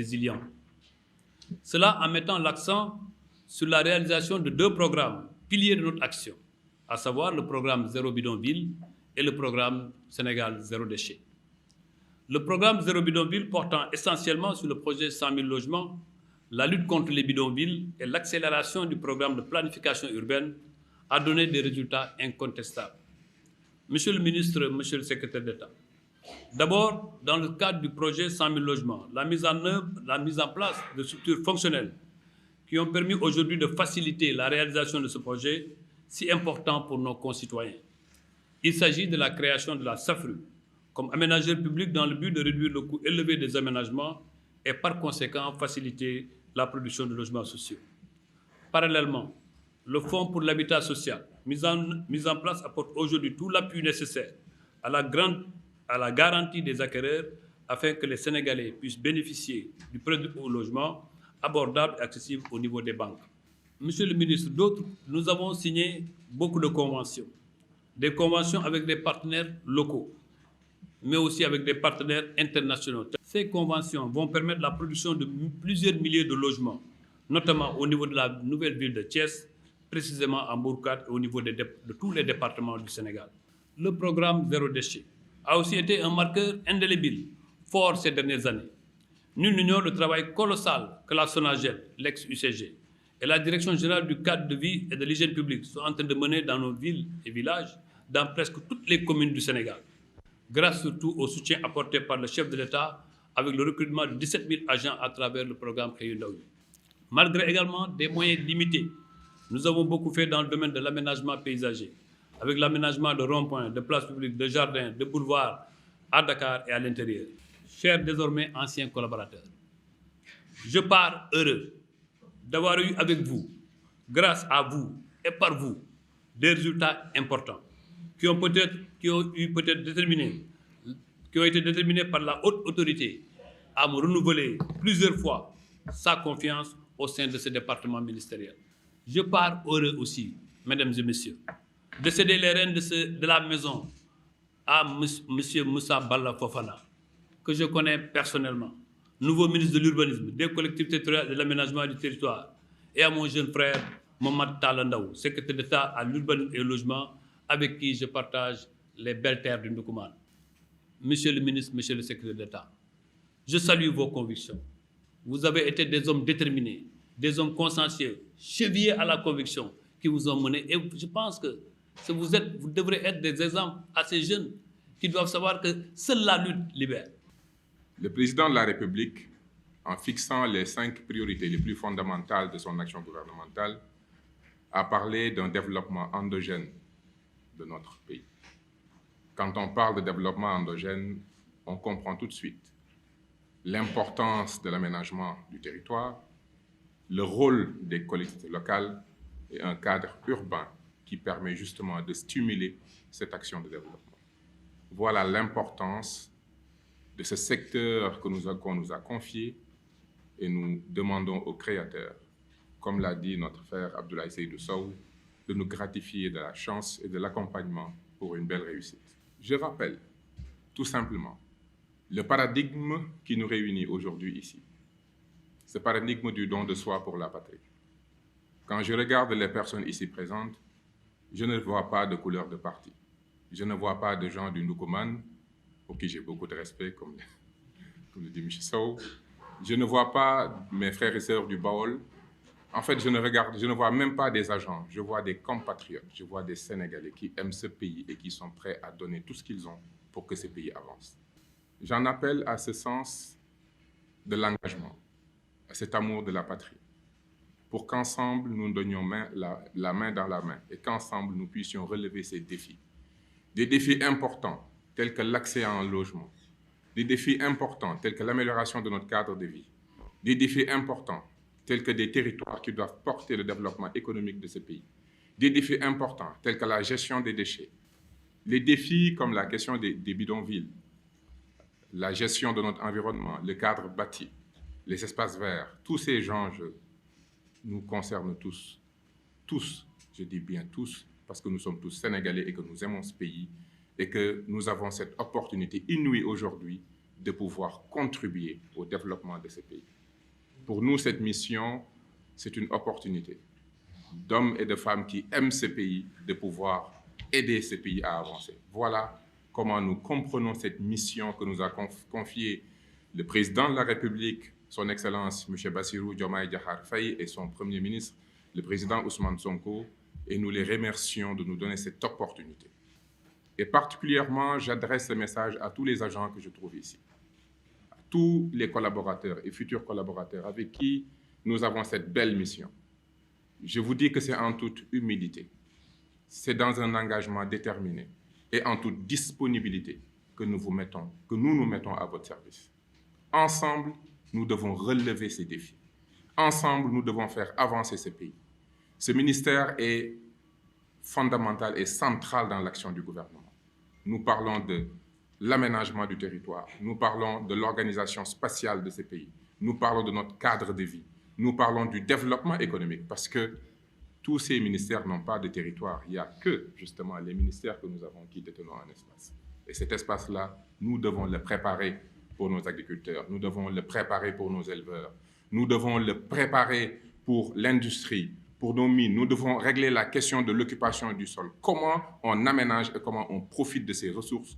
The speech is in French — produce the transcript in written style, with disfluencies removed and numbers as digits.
résilient. Cela en mettant l'accent sur la réalisation de 2 programmes, piliers de notre action, à savoir le programme Zéro Bidonville et le programme Sénégal Zéro Déchet. Le programme Zéro Bidonville portant essentiellement sur le projet 100 000 logements, la lutte contre les bidonvilles et l'accélération du programme de planification urbaine a donné des résultats incontestables. Monsieur le ministre, monsieur le secrétaire d'État, d'abord, dans le cadre du projet 100 000 logements, la mise en place de structures fonctionnelles qui ont permis aujourd'hui de faciliter la réalisation de ce projet si important pour nos concitoyens. Il s'agit de la création de la SAFRU comme aménageur public dans le but de réduire le coût élevé des aménagements et par conséquent faciliter la production de logements sociaux. Parallèlement, le Fonds pour l'habitat social, mis en place, apporte aujourd'hui tout l'appui nécessaire à la garantie des acquéreurs afin que les Sénégalais puissent bénéficier du prêt au logement abordable et accessible au niveau des banques. Monsieur le ministre, nous avons signé beaucoup de conventions, des conventions avec des partenaires locaux, mais aussi avec des partenaires internationaux. Ces conventions vont permettre la production de plusieurs milliers de logements, notamment au niveau de la nouvelle ville de Thiès, précisément à Mbourkat et au niveau de tous les départements du Sénégal. Le programme Zéro Déchet a aussi été un marqueur indélébile, fort ces dernières années. Nul n'ignore le travail colossal que la SONAGED, l'ex-UCG, et la Direction générale du cadre de vie et de l'hygiène publique sont en train de mener dans nos villes et villages, dans presque toutes les communes du Sénégal, grâce surtout au soutien apporté par le chef de l'État avec le recrutement de 17 000 agents à travers le programme Xëyu Ndaw ñi. Malgré également des moyens limités, nous avons beaucoup fait dans le domaine de l'aménagement paysager, avec l'aménagement de ronds-points, de places publiques, de jardins, de boulevards à Dakar et à l'intérieur. Chers désormais anciens collaborateurs, je pars heureux d'avoir eu avec vous, grâce à vous et par vous, des résultats importants qui ont été déterminés par la haute autorité à me renouveler plusieurs fois sa confiance au sein de ce département ministériel. Je pars heureux aussi, mesdames et messieurs, de céder les rênes de la maison à M. Moussa Balla Fofana, que je connais personnellement, nouveau ministre de l'Urbanisme, des collectivités territoriales et de l'aménagement du territoire, et à mon jeune frère, Mohamed Talla Ndaw, secrétaire d'État à l'urbanisme et au logement, avec qui je partage les belles terres du Ndoukoumane. Monsieur le ministre, monsieur le secrétaire d'État, je salue vos convictions. Vous avez été des hommes déterminés, des hommes consciencieux, chevillés à la conviction qui vous ont menés. Et je pense que vous devrez être des exemples à ces jeunes qui doivent savoir que seule la lutte libère. Le président de la République, en fixant les 5 priorités les plus fondamentales de son action gouvernementale, a parlé d'un développement endogène de notre pays. Quand on parle de développement endogène, on comprend tout de suite l'importance de l'aménagement du territoire, le rôle des collectivités locales et un cadre urbain qui permet justement de stimuler cette action de développement. Voilà l'importance de ce secteur qu'on nous a confié et nous demandons aux créateurs, comme l'a dit notre frère Abdoulaye Seydou Sow, de nous gratifier de la chance et de l'accompagnement pour une belle réussite. Je rappelle tout simplement le paradigme qui nous réunit aujourd'hui ici, ce paradigme du don de soi pour la patrie. Quand je regarde les personnes ici présentes, je ne vois pas de couleur de parti. Je ne vois pas de gens du Ndoukoumane, pour qui j'ai beaucoup de respect, comme le dit M. Sow. Je ne vois pas mes frères et sœurs du Baol. En fait, je ne vois même pas des agents. Je vois des compatriotes, je vois des Sénégalais qui aiment ce pays et qui sont prêts à donner tout ce qu'ils ont pour que ce pays avance. J'en appelle à ce sens de l'engagement, à cet amour de la patrie, pour qu'ensemble nous donnions la main dans la main et qu'ensemble nous puissions relever ces défis. Des défis importants tels que l'accès à un logement, des défis importants tels que l'amélioration de notre cadre de vie, des défis importants tels que des territoires qui doivent porter le développement économique de ce pays, des défis importants tels que la gestion des déchets, les défis comme la question des bidonvilles, la gestion de notre environnement, le cadre bâti, les espaces verts, tous ces enjeux nous concernent tous. Tous, je dis bien tous, parce que nous sommes tous Sénégalais et que nous aimons ce pays et que nous avons cette opportunité inouïe aujourd'hui de pouvoir contribuer au développement de ce pays. Pour nous, cette mission, c'est une opportunité d'hommes et de femmes qui aiment ce pays de pouvoir aider ce pays à avancer. Voilà comment nous comprenons cette mission que nous a confiée le président de la République, son Excellence M. Bassirou Diomaye Diakhar Faye et son Premier ministre, le président Ousmane Sonko, et nous les remercions de nous donner cette opportunité. Et particulièrement, j'adresse ce message à tous les agents que je trouve ici, à tous les collaborateurs et futurs collaborateurs avec qui nous avons cette belle mission. Je vous dis que c'est en toute humilité, c'est dans un engagement déterminé et en toute disponibilité que nous nous mettons à votre service. Ensemble, nous devons relever ces défis. Ensemble, nous devons faire avancer ce pays. Ce ministère est fondamental et central dans l'action du gouvernement. Nous parlons de l'aménagement du territoire, nous parlons de l'organisation spatiale de ce pays, nous parlons de notre cadre de vie, nous parlons du développement économique, parce que tous ces ministères n'ont pas de territoire. Il n'y a que, justement, les ministères que nous avons qui détenons un espace. Et cet espace-là, nous devons le préparer pour nos agriculteurs, nous devons le préparer pour nos éleveurs, nous devons le préparer pour l'industrie, pour nos mines. Nous devons régler la question de l'occupation du sol. Comment on aménage et comment on profite de ces ressources